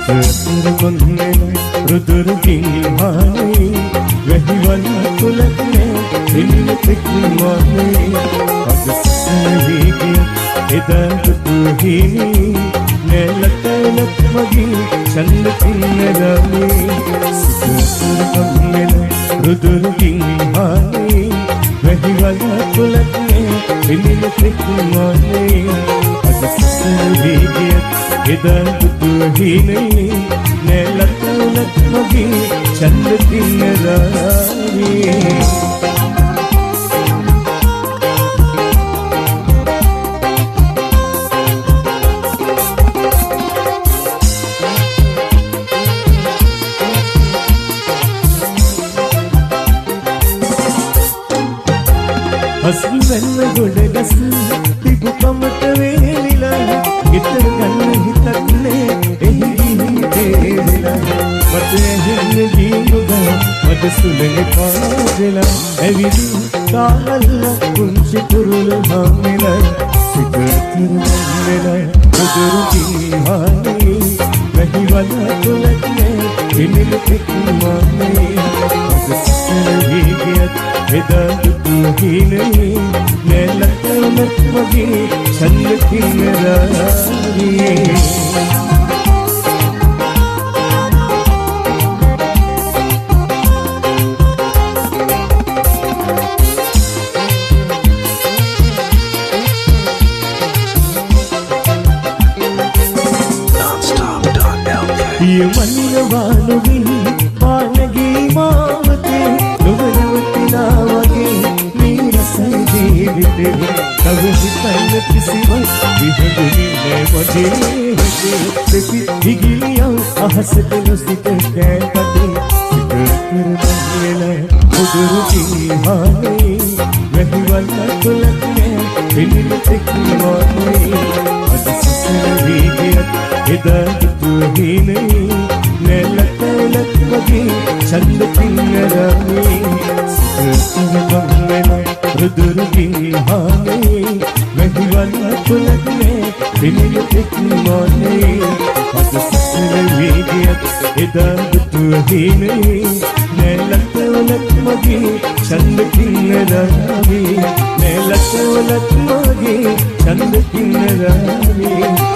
සිතතරගොන්නේ රුදුරුකින් හානේ වැහිවන තුලක්නේ හිමින තෙක්මානේ අද සසවීගේ එදා දුතුහිනි නෙලතලක් වගේ චන්ද කින්නරමේ සිතතරගොන්නේ රුදුරුකින් හානේ වැහිවන තුලක්නේ හිමින තෙක්මානේ අද සසවීගේ එදා දුතුහිනි නෙලතලක් වගේ චන්ද කින්නරමේ हसी वन्न गुड़ गस तिबु कमत वेलिला गितर गन हितने एही तेला मत हिन जीनुगा मत सुलग पाजला एविली काल कुंच कुरुल हामेला सिकतर मनेला उदरुकी हानी वही वाला तुलकने इनिल तिकमाने ससवीगियत එදා දුතුහිනේ නෙලතලක් වගේ ඡන්ද කින්නරාගේ යමන්නවානුවින් පානගී මාවතේ නුවරවතිනා වගේ නීරසයි ජීවිතේ තව හිතන්න කිසිවක් විහඳුනේ මොදේ දෙපි දිගිලියන් අහසට නොසිත කෑකටේ සිතතරමංගල උදුරුකී හානේ වැහිවන්න තුලක්නේ පිළිල තෙක්මානේ අද සසවීගියත් එදා දුතුහිනේ නෙලතලක් වගේ ඡන්ද කින්නරමේ සිතතරමංගල රුදුරුකී හානේ වැහිවන්න තුලක්නේ පිළිල තෙක්මානේ අද සසවීගියත් එදා දුතුහිනේ නෙලතලක් වගේ ඡන්ද කින්නරමේ නෙලතලක් වගේ ඡන්ද කින්නරමේ